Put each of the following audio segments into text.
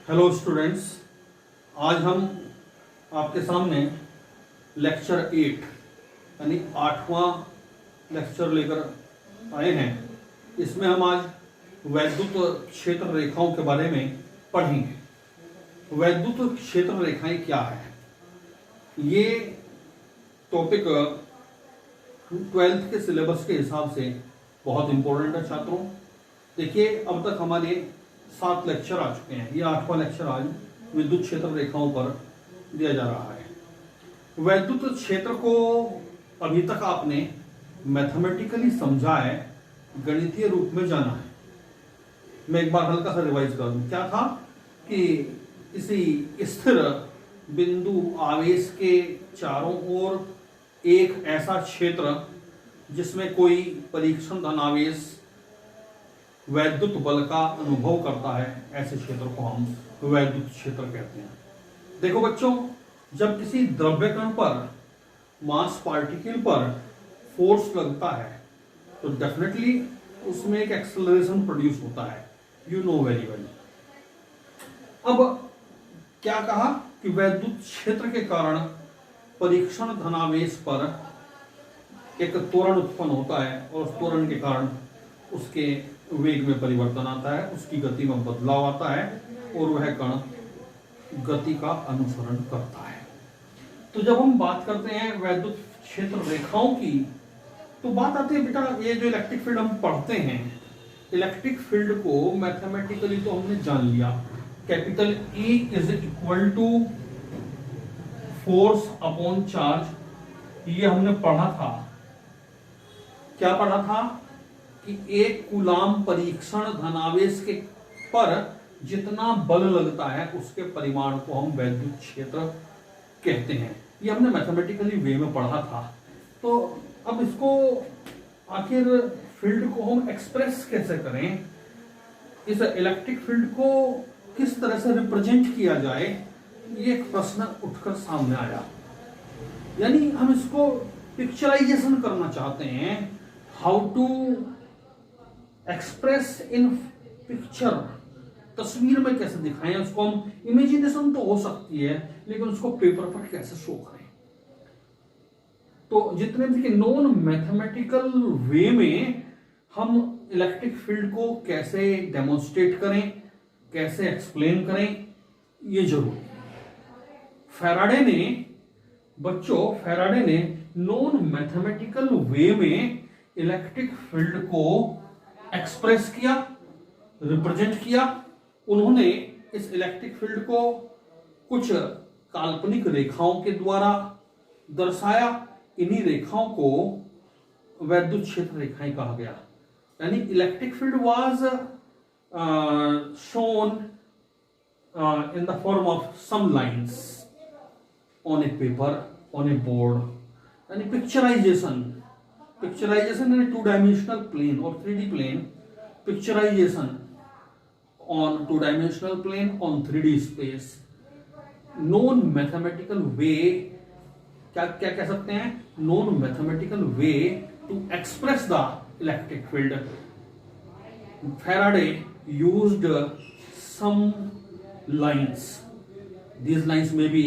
Hello students, आज हम आपके सामने लेक्चर 8 यानी 8वां लेक्चर लेकर आए हैं। इसमें हम आज वैद्युत क्षेत्र रेखाओं के बारे में पढ़ेंगे। वैद्युत क्षेत्र रेखाएं क्या है? ये टॉपिक 12th के सिलेबस के हिसाब से बहुत इंपॉर्टेंट है छात्रों। देखिए, अब तक हमारे 7 लेक्चर आ चुके हैं। ये 8वां लेक्चर आज विद्युत क्षेत्र रेखाओं पर दिया जा रहा है। वैद्युत क्षेत्र को अभी तक आपने मैथमेटिकली समझा है, गणितीय रूप में जाना है। मैं एक बार हल्का सा रिवाइज कर दूं। क्या था कि किसी स्थिर बिंदु आवेश के चारों ओर एक ऐसा क्षेत्र जिसमें कोई परीक्षण धनावेश वैद्युत बल का अनुभव करता है, ऐसे क्षेत्र को हम वैद्युत क्षेत्र कहते हैं। देखो बच्चों, जब किसी द्रव्य कण पर, मास पार्टिकल पर फोर्स लगता है तो डेफिनेटली उसमें एक एक्सेलरेशन प्रोड्यूस होता है। You know very well. अब क्या कहा कि वैद्युत क्षेत्र के कारण परीक्षण धनावेश पर एक त्वरण उत्पन्न होता है और उस त्वरण के कारण उसके वेग में परिवर्तन आता है, उसकी गति में बदलाव आता है और वह कण गति का अनुसरण करता है। तो जब हम बात करते हैं वैद्युत क्षेत्र रेखाओं की, तो बात आती है बेटा, ये जो इलेक्ट्रिक फील्ड हम पढ़ते हैं, इलेक्ट्रिक फील्ड को मैथमेटिकली तो हमने जान लिया। Capital E is equal to force upon charge. ये हमने पढ़ा था। क्या पढ़ा था कि एक कूलाम परीक्षण धनावेश के पर जितना बल लगता है उसके परिमाण को हम वैद्युत क्षेत्र कहते हैं। ये हमने मैथमेटिकली वे में पढ़ा था। तो अब इसको आखिर फील्ड को हम एक्सप्रेस कैसे करें, इस इलेक्ट्रिक फील्ड को किस तरह से रिप्रेजेंट किया जाए, ये एक प्रश्न उठकर सामने आया। यानी हम इसको पिक्चराइजेशन करना चाहते हैं। How to express in picture, तस्वीर में कैसे दिखाएं उसको। हम इमेजिनेशन तो हो सकती है, लेकिन उसको पेपर पर कैसे शो करें। तो जितने भी नॉन मैथमेटिकल वे में हम इलेक्ट्रिक फील्ड को कैसे डेमोन्स्ट्रेट करें, कैसे एक्सप्लेन करें, ये जरूरी है। फैराडे ने नॉन मैथमेटिकल वे में इलेक्ट्रिक फील्ड को एक्सप्रेस किया, रिप्रेजेंट किया। उन्होंने इस इलेक्ट्रिक फील्ड को कुछ काल्पनिक रेखाओं के द्वारा दर्शाया। इन्हीं रेखाओं को वैद्युत क्षेत्र रेखाएं कहा गया। यानी electric field was shown in the form of some lines on a paper, on a board. यानी picturisation in a two-dimensional plane or 3D plane, picturization on two-dimensional plane on 3D space, known mathematical way, क्या कह सकते हैं, known mathematical way to express the electric field. Faraday used some lines. These lines may be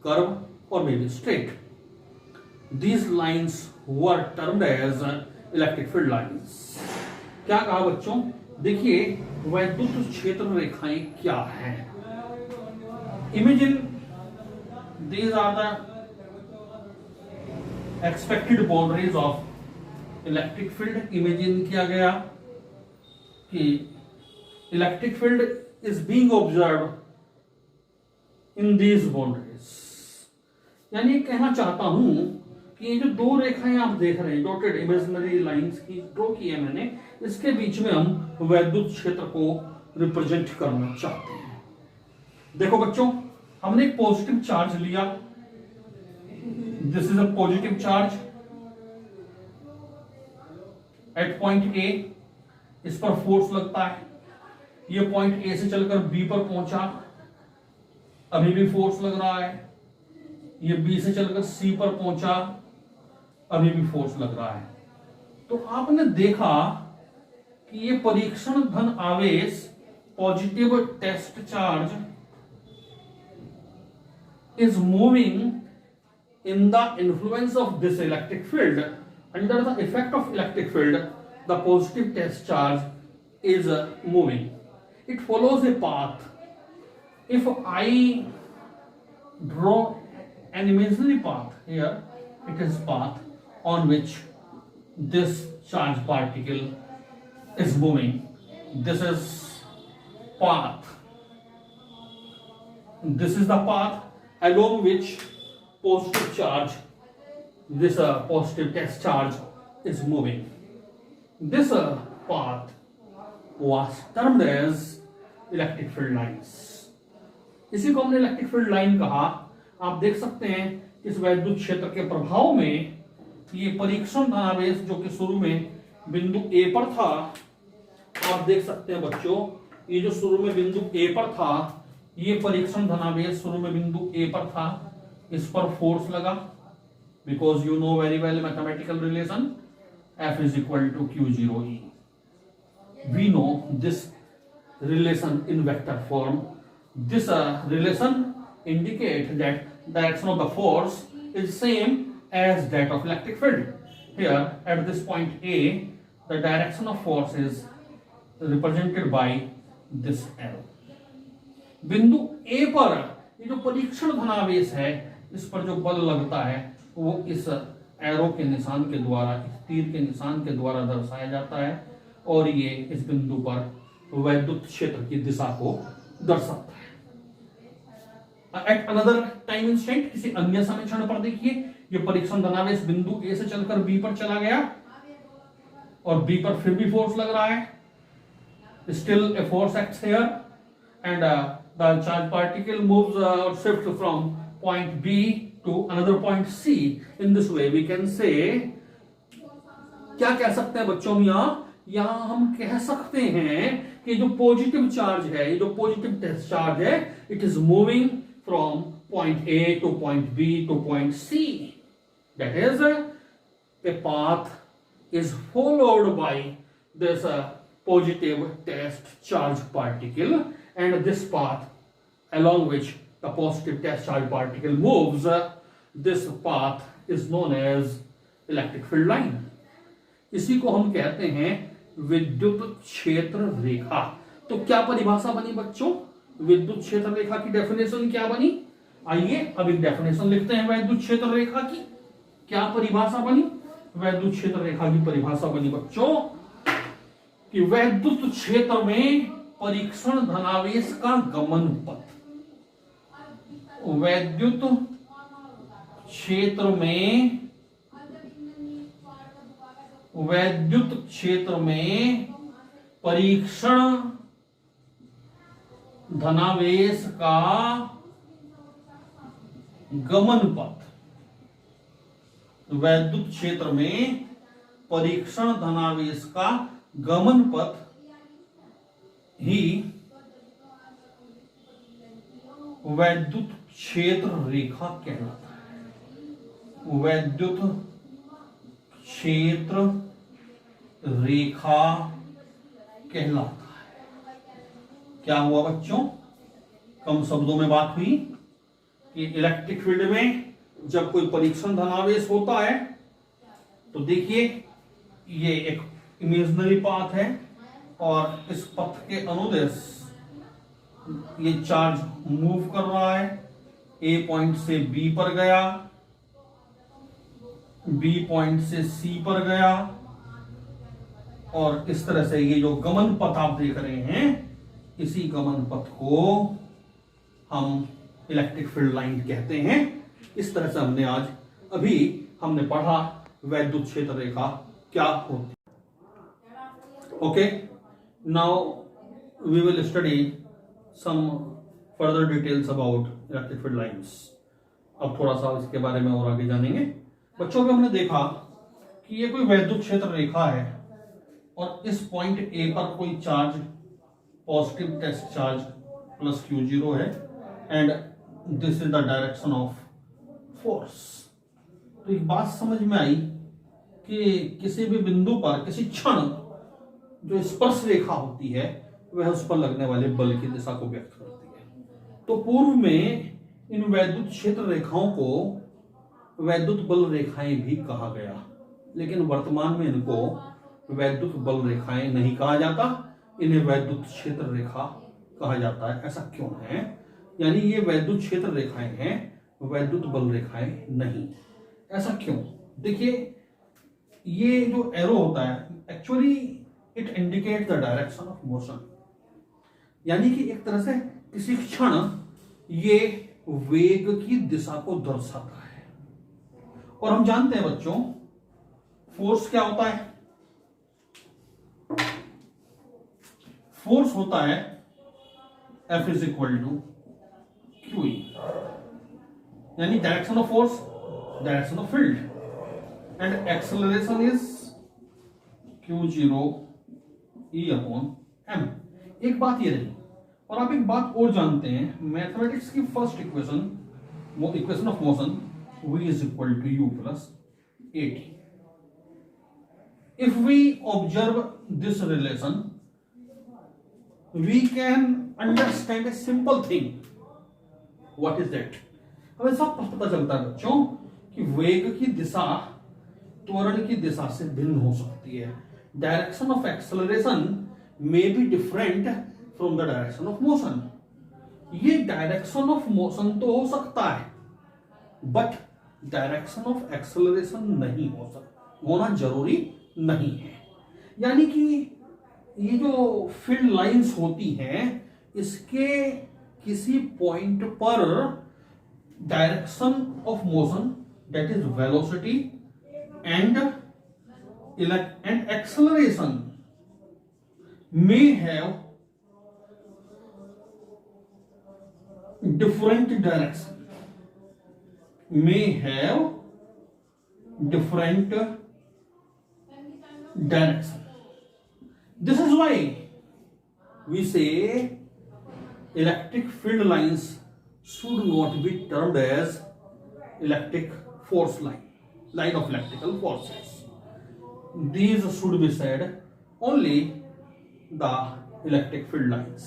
curved or may be straight. These lines were termed as electric field lines. क्या कहा बच्चों? देखिए, वैद्युत क्षेत्र रेखाएं क्या हैं? Imagine these are the expected boundaries of electric field. Imagine किया गया कि electric field is being observed in these boundaries. यानी कहना चाहता हूं कि ये जो दो रेखाएं आप देख रहे हैं, डॉटेड इमेजिनरी लाइंस की ड्रॉ की है मैंने, इसके बीच में हम वैद्युत क्षेत्र को रिप्रेजेंट करना चाहते हैं। देखो बच्चों, हमने एक पॉजिटिव चार्ज लिया। This is a positive charge at point A. इस पर फोर्स लगता है। ये पॉइंट ए से चलकर बी पर पहुंचा, अभी भी फोर्स लग रहा है। ये बी से चलकर सी पर पहुंचा, अभी भी फोर्स लग रहा है। तो आपने देखा कि ये परीक्षण धन आवेश positive test charge is moving in the influence of this electric field. Under the effect of electric field, the positive test charge is moving. It follows a path. If I draw an imaginary path here, it is path on which this charge particle is moving. This is path. This is the path along which positive charge, this positive test charge is moving. This path was termed as electric field lines. इसी को हमने electric field line कहा. आप देख सकते हैं इस वैद्युत क्षेत्र के प्रभाव में ये परीक्षण धनावेश जो कि शुरू में बिंदु ए पर था, आप देख सकते हैं बच्चों, ये जो शुरू में बिंदु ए पर था, ये परीक्षण धनावेश शुरू में बिंदु ए पर था, इस पर फोर्स लगा. Because you know very well mathematical relation F is equal to Q0E. We know this relation in vector form. This relation indicates that direction of the force is same as that of electric field. Here at this point A, the direction of force is represented by this arrow. बिंदु A पर ये जो परीक्षण धनावेश है, इस पर जो बल लगता है वो इस एरो के निशान के द्वारा, इस तीर के निशान के द्वारा दर्शाया जाता है और ये इस बिंदु पर वैद्युत क्षेत्र की दिशा को दर्शाता है. एट अनदर टाइम इंस्टेंट, किसी अन्य समय क्षण पर देखिए, ये परीक्षण धनावेश बिंदु ए से चलकर बी पर चला गया और बी पर फिर भी फोर्स लग रहा है. Still a force acts here and the charge particle moves और shift from point B to another point C. In this way we can say, क्या कह सकते हैं बच्चों, यहां हम कह सकते हैं कि जो पॉजिटिव चार्ज है, ये जो पॉजिटिव टेस्ट चार्ज है, it is moving from point A to point B to point C. That is, a path is followed by this positive test charge particle, and this path along which the positive test charge particle moves, this path is known as electric field line. इसी को हम कहते हैं विद्युत क्षेत्र रेखा. तो क्या परिभाषा बनी बच्चों? विद्युत क्षेत्र रेखा की डेफिनेशन क्या बनी? आइए अब एक डेफिनेशन लिखते हैं वैद्युत क्षेत्र रेखा की. क्या परिभाषा बनी? वैद्युत क्षेत्र रेखा की परिभाषा बनी बच्चों कि वैद्युत क्षेत्र में परीक्षण धनावेश का गमन पथ, वैद्युत क्षेत्र में परीक्षण धनावेश का गमन पथ, वैद्युत क्षेत्र में परीक्षण धनावेश का गमन पथ ही वैद्युत क्षेत्र रेखा कहलाता है. वैद्युत क्षेत्र रेखा कहलाता है. क्या हुआ बच्चों? कम शब्दों में बात हुई कि इलेक्ट्रिक फील्ड में जब कोई परीक्षण धनावेश होता है तो देखिए ये एक इमेजिनरी पाथ है और इस पथ के अनुदेश ये चार्ज मूव कर रहा है. ए पॉइंट से बी पर गया, बी पॉइंट से सी पर गया और इस तरह से ये जो गमन पथ आप देख रहे हैं, इसी गमन पथ को हम इलेक्ट्रिक फील्ड लाइन कहते हैं. इस तरह से हमने आज हमने पढ़ा वैद्युत क्षेत्र रेखा क्या होती है. Okay, now we will study some further details about electric field lines. अब थोड़ा सा इसके बारे में और आगे जानेंगे. बच्चों को हमने देखा कि ये कोई वैद्युत क्षेत्र रेखा है और इस पॉइंट ए पर कोई charge, positive test charge plus Q0 है and this is the direction of force. तो एक बात समझ में आई कि किसी भी बिंदु पर किसी क्षण जो स्पर्श रेखा होती है वह उस पर लगने वाले बल की दिशा को व्यक्त करती है। तो पूर्व में इन वैद्युत क्षेत्र रेखाओं को वैद्युत बल रेखाएं भी कहा गया, लेकिन वर्तमान में इनको वैद्युत बल रेखाएं नहीं कहा जाता, इन्हें वैद्युत क्षेत्र रेखा कहा जाता है। ऐसा क्यों है? यानी ये वैद्युत क्षेत्र रेखाएं हैं, वैद्युत बल रेखाएं नहीं। ऐसा क्यों? देखिए, ये जो एरो होता है actually it indicate the direction of motion, यानी कि एक तरह से किसी क्षण ये वेग की दिशा को दर्शाता है। और हम जानते हैं बच्चों, फोर्स क्या होता है? फोर्स होता है F is equal to QE, यानी direction of force, direction of field, and acceleration is Q0 E upon M। एक बात ये रही, और आप एक बात और जानते हैं, मैथमेटिक्स की first equation of motion V is equal to U plus AT. If we observe this relation, we can understand a simple thing. What is that? हमें सब पता चलता है बच्चों कि वेग की दिशा त्वरण की दिशा से भिन्न हो सकती है। Direction of acceleration may be different from the direction of motion. ये डायरेक्शन ऑफ मोशन तो हो सकता है, बट डायरेक्शन ऑफ एक्सेलरेशन नहीं होना जरूरी नहीं है। यानी कि ये जो फील्ड लाइंस होती हैं, इसके किसी पॉइंट पर direction of motion, that is velocity and acceleration may have different direction, may have different direction. This is why we say electric field lines should not be termed as electric force line of electrical forces. These should be said only the electric field lines.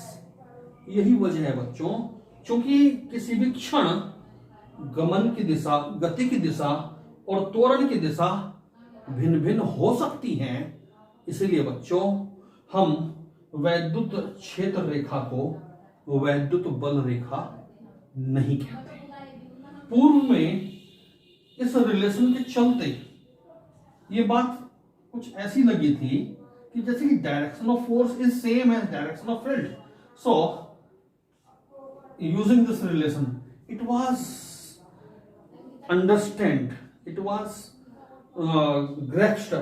यही वजह है बच्चों, क्योंकि किसी भी क्षण गमन की दिशा, गति की दिशा और त्वरण की दिशा भिन्न भिन्न हो सकती हैं। इसलिए बच्चों, हम वैद्युत क्षेत्र रेखा को वैद्युत बल रेखा नहीं कहते। पूर्व में इस रिलेशन के चलते ये बात कुछ ऐसी लगी थी कि जैसे कि direction of force is same as direction of field, so using this relation it was understand, it was grasped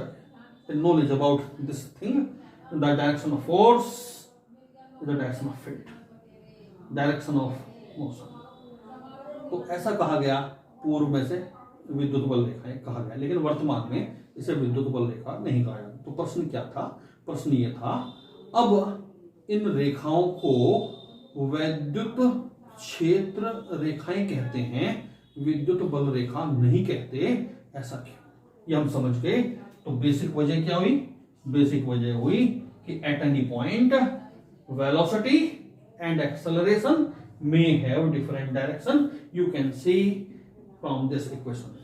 the knowledge about this thing, the direction of force, the direction of field, direction of motion. तो ऐसा कहा गया, पूर्व में से विद्युत बल रेखाएं कहा गया, लेकिन वर्तमान में इसे विद्युत बल रेखा नहीं कहा जाता। तो प्रश्न क्या था? प्रश्न ये था, अब इन रेखाओं को वैद्युत क्षेत्र रेखाएं कहते हैं, विद्युत बल रेखा नहीं कहते, ऐसा क्यों? ये हम समझ गए। तो बेसिक वजह क्या हुई? बेसिक वजह हुई कि at any point velocity and acceleration may have different direction, you can see from this equation.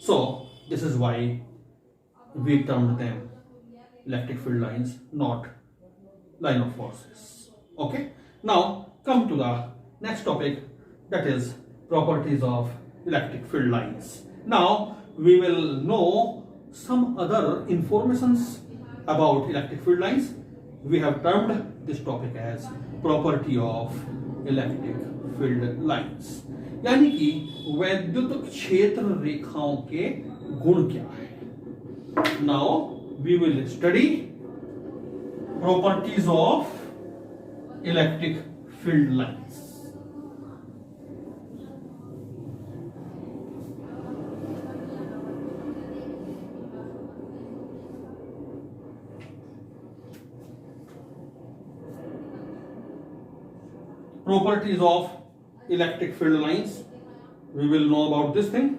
So this is why we termed them electric field lines, not line of forces. Okay, now come to the next topic, that is properties of electric field lines. Now we will know some other informations about electric field lines. We have termed this topic as property of electric field lines, यानी कि वैद्युत क्षेत्र रेखाओं के गुण क्या है। Now we will study properties of electric field lines. Properties of electric field lines, we will know about this thing.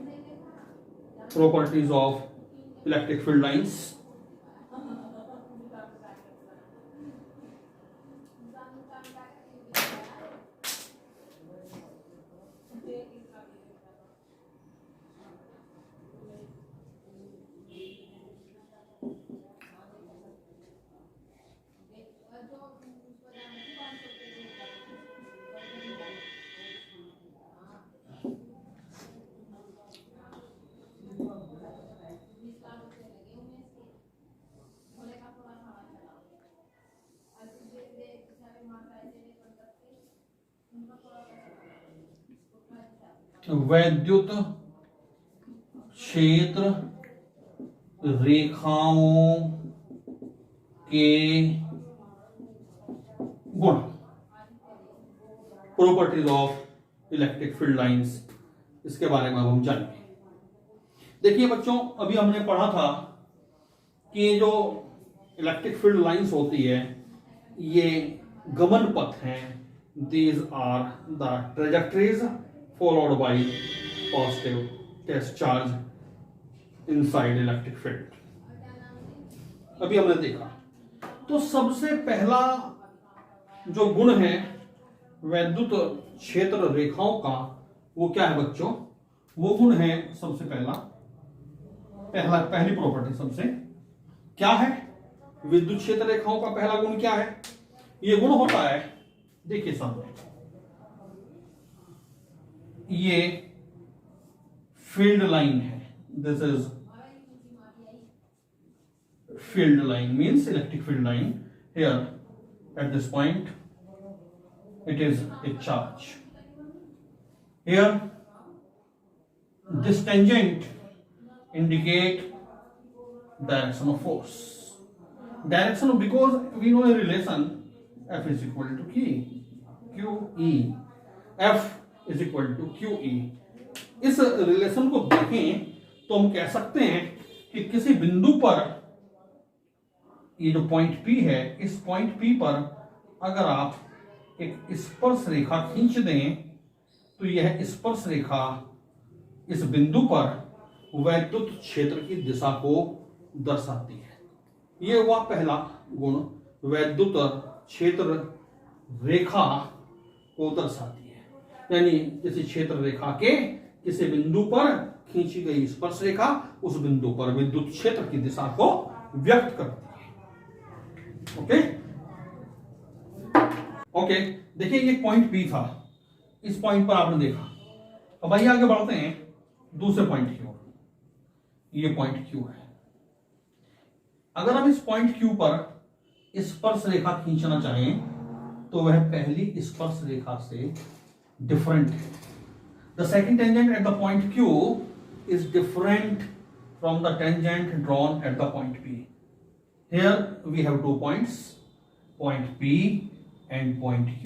Properties of electric field lines. वैद्युत क्षेत्र रेखाओं के गुण, properties of electric field lines, इसके बारे में अब हम जानेंगे। देखिए बच्चों, अभी हमने पढ़ा था कि जो इलेक्ट्रिक फील्ड लाइंस होती है ये गमन पथ हैं। These are the trajectories followed by positive test charge inside electric field. अभी हमने देखा, तो सबसे पहला जो गुण है वैद्युत क्षेत्र रेखाओं का, वो क्या है बच्चों? वो गुण है सबसे पहली प्रॉपर्टी सबसे क्या है? विद्युत क्षेत्र रेखाओं का पहला गुण क्या है? ये गुण होता है, देखिए सामने, ये फील्ड लाइन है। This is field line, means electric field line. Here at this point it is a charge. Here this tangent indicate direction of force. Direction of, because we know a relation F is equal to QE. F is equal to QE. इस relation को देखें तो हम कह सकते हैं कि किसी बिंदु पर, ये जो पॉइंट P है, इस पॉइंट P पर अगर आप एक स्पर्श रेखा खींच दें तो यह स्पर्श रेखा इस बिंदु पर वैद्युत क्षेत्र की दिशा को दर्शाती है। यह हुआ पहला गुण, वैद्युत क्षेत्र रेखा को दर्शाती है। यानी किसी क्षेत्र रेखा के किसी बिंदु पर खींची गई स्पर्श रेखा उस बिंदु पर विद्युत क्षेत्र की दिशा को व्यक्त करती है। ओके, देखिए ये पॉइंट P था, इस पॉइंट पर आपने देखा। अब आइए आगे बढ़ते हैं दूसरे पॉइंट की ओर। ये पॉइंट Q है। अगर हम इस पॉइंट Q पर स्पर्श रेखा खींचना चाहें तो वह पहली स्पर्श रेखा से डिफरेंट है। The second tangent at the point Q is different from the tangent drawn at the point P. Here we have 2 points, point P and point Q.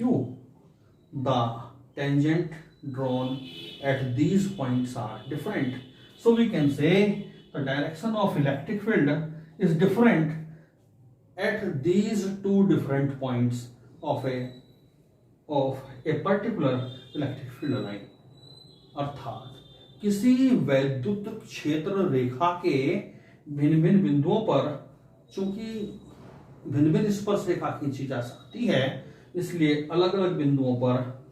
The tangent drawn at these points are different. So we can say the direction of electric field is different at these 2 different points of a particular electric field line. अर्थात किसी वैद्युत क्षेत्र रेखा के भिन्न भिन्न बिंदुओं पर चूंकि भिन्न भिन्न स्पर्श रेखा खींची जा सकती है, इसलिए अलग अलग बिंदुओं पर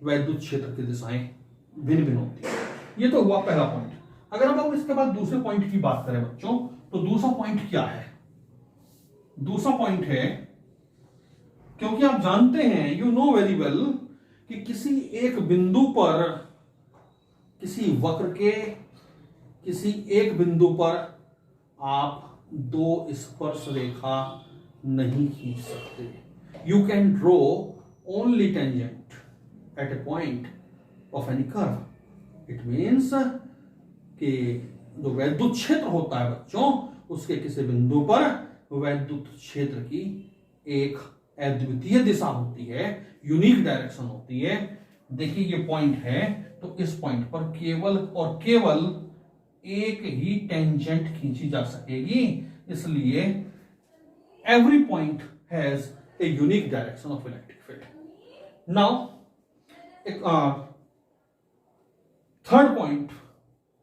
वैद्युत क्षेत्र की दिशाएं भिन्न भिन्न होती है। ये तो हुआ पहला पॉइंट। अगर अब हम इसके बाद दूसरे पॉइंट की बात करें बच्चों, तो दूसरा पॉइंट क्या है? दूसरा पॉइंट है, क्योंकि आप जानते हैं, यू नो वेरी वेल, कि किसी एक बिंदु पर, किसी वक्र के किसी एक बिंदु पर आप 2 स्पर्श रेखा नहीं खींच सकते। You can draw only tangent at A point of any curve. It means कि जो वैद्युत क्षेत्र होता है बच्चों, उसके किसी बिंदु पर वैद्युत क्षेत्र की एक अद्वितीय दिशा होती है, यूनिक डायरेक्शन होती है। देखिए ये पॉइंट है, तो इस पॉइंट पर केवल और केवल एक ही टेंजेंट खींची जा सकेगी, इसलिए every point has a unique direction of electric field. Now एक third point,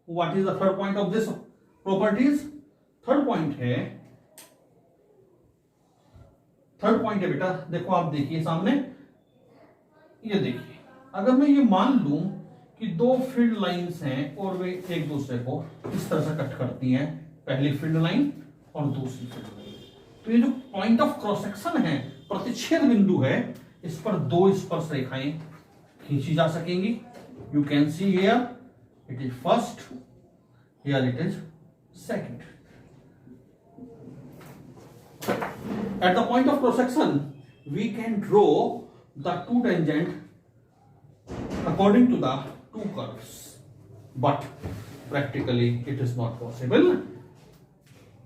what is the third point of this properties? Third point है बेटा, देखो आप देखिए सामने, ये देखिए, अगर मैं ये मान लूं कि 2 फील्ड लाइंस हैं और वे एक दूसरे को इस तरह से कट करती हैं, पहली फील्ड लाइन और दूसरी फील्ड लाइन, तो ये जो पॉइंट ऑफ क्रॉस सेक्शन है, प्रतिच्छेद बिंदु है, इस पर 2 स्पर्श रेखाएं खींची जा सकेंगी। You can see here it is first, here it is second. At the point of cross section, we can draw the 2 tangent according to the 2 curves. but practically it is not possible.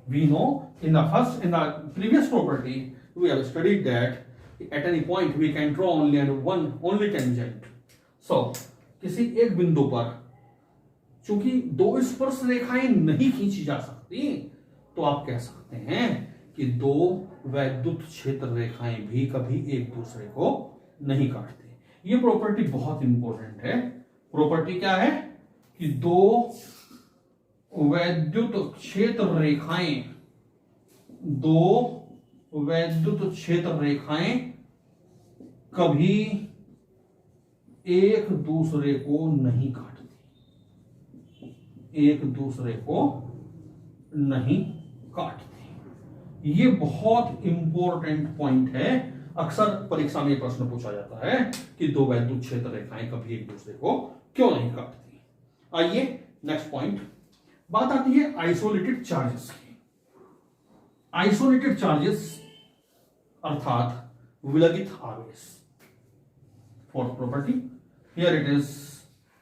We know in the previous property we have studied that at any point we can draw only tangent. So किसी एक बिंदु पर चूंकि दो स्पर्श रेखाएं नहीं खींची जा सकती, तो आप कह सकते हैं कि दो वैद्युत क्षेत्र रेखाएं भी कभी एक दूसरे को नहीं काटती। ये प्रॉपर्टी बहुत इंपॉर्टेंट है। प्रॉपर्टी क्या है कि दो वैद्युत क्षेत्र रेखाएं कभी एक दूसरे को नहीं काटती। ये बहुत इंपॉर्टेंट पॉइंट है। अक्सर परीक्षा में प्रश्न पूछा जाता है कि दो वैद्युत क्षेत्र रेखाएं कभी एक दूसरे को क्यों नहीं काटती। आइए नेक्स्ट पॉइंट, बात आती है आइसोलेटेड चार्जेस की। आइसोलेटेड चार्जेस अर्थात विलगित आवेश। Fourth property, here it is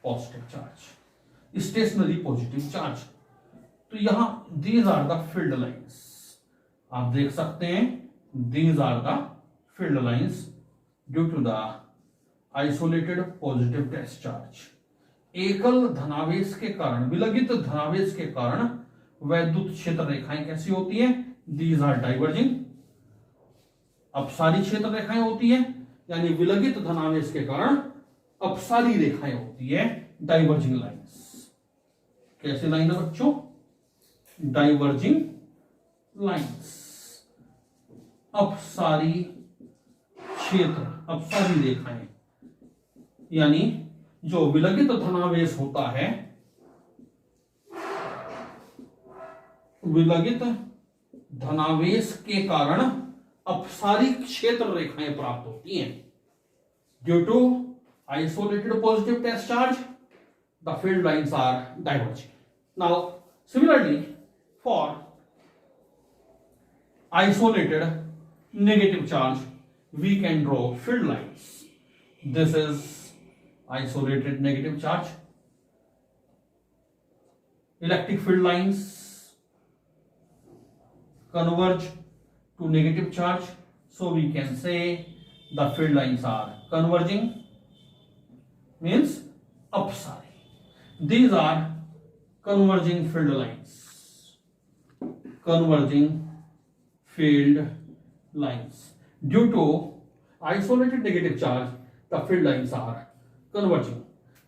positive charge, stationary positive charge. तो यहां these are the field lines, आप देख सकते हैं these are the field lines due to the isolated positive test charge. एकल धनावेश के कारण, विलगित धनावेश के कारण वैद्युत क्षेत्र रेखाएं कैसी होती है? दीज आर डाइवर्जिंग, अपसारी क्षेत्र रेखाएं होती है, यानी विलगित धनावेश के कारण अपसारी रेखाएं होती है, डाइवर्जिंग लाइंस। कैसे लाइन है बच्चों? डाइवर्जिंग लाइंस, अपसारी क्षेत्र, अपसारी रेखाएं, यानी जो विलगित धनावेश होता है, विलगित धनावेश के कारण अपसारी क्षेत्र रेखाएं प्राप्त होती हैं। Due to isolated positive test charge the field lines are diverging. Now similarly for isolated negative charge we can draw field lines. This is isolated negative charge. Electric field lines converge to negative charge, so we can say the field lines are converging, means upsari. These are converging field lines. Converging field lines. Due to isolated negative charge, the field lines are converging.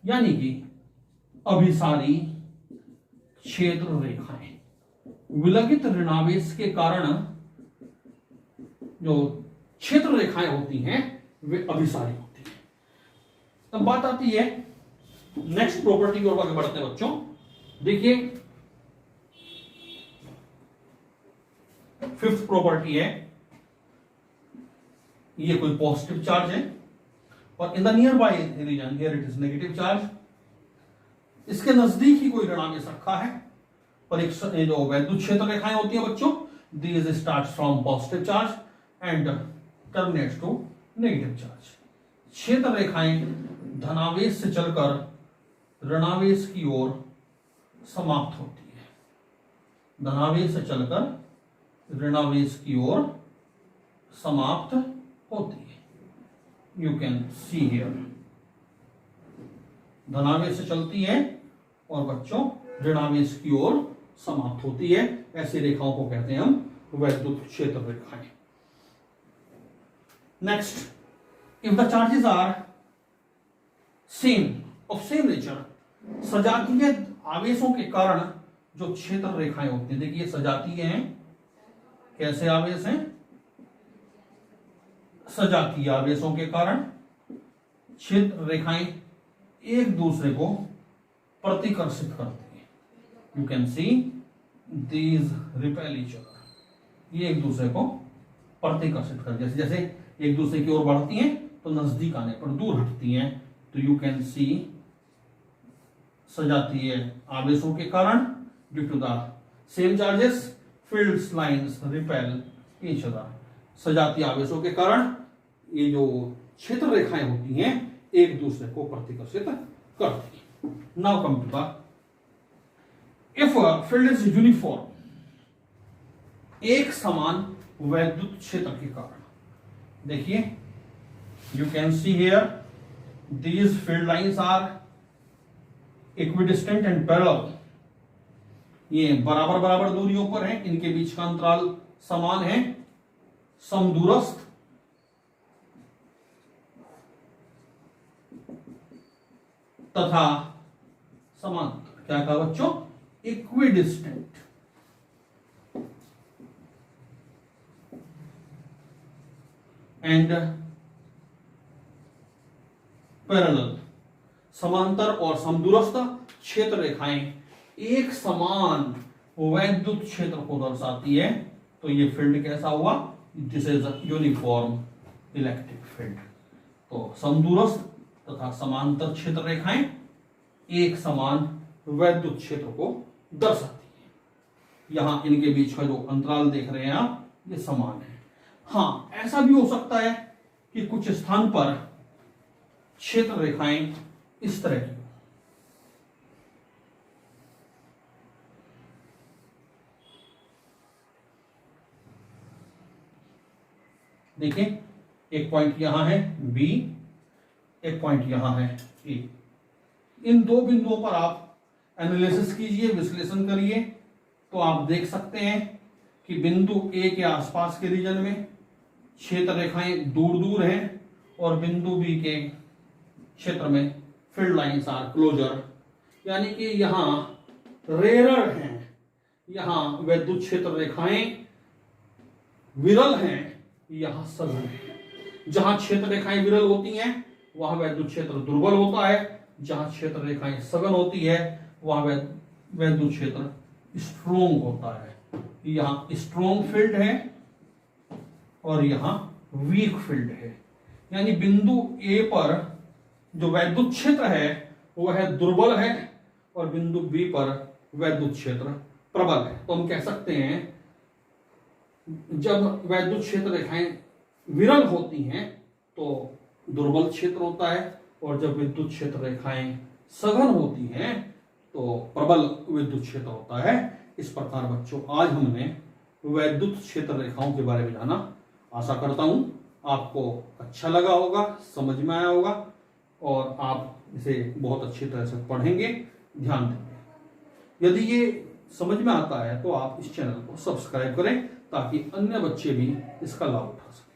यानी कि अभिसारी क्षेत्र रेखाएं, विलगित ऋणावेश के कारण जो क्षेत्र रेखाएं होती हैं वे अभिसारी होती हैं। अब बात आती है नेक्स्ट प्रॉपर्टी की ओर आगे बढ़ते हैं बच्चों। देखिए फिफ्थ प्रॉपर्टी है, ये कोई पॉजिटिव चार्ज है और in the nearby region here it is negative charge. इसके नजदीक ही कोई ऋणावेश रखा है, पर एक जो वैद्युत क्षेत्र रेखाएं होती है बच्चों, these start from positive charge and terminates to negative charge. क्षेत्र रेखाएं धनावेश से चलकर ऋणावेश की ओर समाप्त होती है, धनावेश से चलकर ऋणावेश की ओर समाप्त होती है। यू कैन सी हियर, धनावेश से चलती है और बच्चों ऋणावेश की ओर समाप्त होती है। ऐसी रेखाओं को कहते हैं हम वैद्युत क्षेत्र रेखाएं। Next, if the charges are same of same nature, सजातीय आवेशों के कारण जो क्षेत्र रेखाएं होती हैं, देखिए सजातीय हैं, कैसे आवेश हैं? सजातीय आवेशों के कारण क्षेत्र रेखाएं एक दूसरे को प्रतिकर्षित करती हैं। You can see these repel each other, ये एक दूसरे को प्रतिकर्षित कर, जैसे जैसे एक दूसरे की ओर बढ़ती हैं तो नजदीक आने पर दूर हटती हैं। तो यू कैन सी सजातीय आवेशों के कारण due to the same charges field lines repel each other. सजातीय आवेशों के कारण ये जो क्षेत्र रेखाएं होती हैं एक दूसरे को प्रतिकर्षित करती हैं। Now come to the if field is uniform, एक समान वैद्युत क्षेत्र के कारण, देखिए you can see here these field lines are equidistant and parallel, ये बराबर बराबर दूरियों पर हैं, इनके बीच का अंतराल समान है, समदूरस्थ तथा समांतर, क्या कहा बच्चों, इक्विडिस्टेंट एंड पैरेलल, समांतर और समदूरस्थ क्षेत्र रेखाएं एक समान वैद्युत क्षेत्र को दर्शाती है, तो ये फील्ड कैसा हुआ, this is uniform electric field. तो समदूरस्थ तथा समांतर क्षेत्र रेखाएं एक समान वैद्युत क्षेत्र को दर्शाती है। यहां इनके बीच का जो अंतराल देख रहे हैं आप, ये समान है। हाँ, ऐसा भी हो सकता है कि कुछ स्थान पर क्षेत्र रेखाएं इस तरह की, देखिए एक पॉइंट यहां है बी, एक पॉइंट यहां है ए। इन दो बिंदुओं पर आप एनालिसिस कीजिए, विश्लेषण करिए, तो आप देख सकते हैं कि बिंदु ए के आसपास के रीजन में क्षेत्र रेखाएं दूर दूर हैं और बिंदु बी के क्षेत्र में फील्ड लाइंस आर क्लोजर, यानी कि यहां रेयर हैं, यहां वैद्युत क्षेत्र रेखाएं विरल हैं, यहां सघन है। जहां क्षेत्र रेखाएं विरल होती हैं वहां वैद्युत क्षेत्र दुर्बल होता है, जहां क्षेत्र रेखाएं सघन होती है वहां वैद्युत क्षेत्र स्ट्रोंग होता है। यहां स्ट्रोंग फील्ड है और यहां वीक फील्ड है, यानी बिंदु ए पर जो वैद्युत क्षेत्र है वह दुर्बल है और बिंदु बी पर वैद्युत क्षेत्र प्रबल है। तो हम कह सकते हैं जब वैद्युत क्षेत्र रेखाएं विरल होती हैं तो दुर्बल क्षेत्र होता है, और जब विद्युत क्षेत्र रेखाएं सघन होती हैं तो प्रबल विद्युत क्षेत्र होता है। इस प्रकार बच्चों आज हमने वैद्युत क्षेत्र रेखाओं के बारे में जाना। आशा करता हूं आपको अच्छा लगा होगा, समझ में आया होगा और आप इसे बहुत अच्छी तरह से पढ़ेंगे, ध्यान देंगे। यदि ये समझ में आता है तो आप इस चैनल को सब्सक्राइब करें ताकि अन्य बच्चे भी इसका लाभ उठा सकें।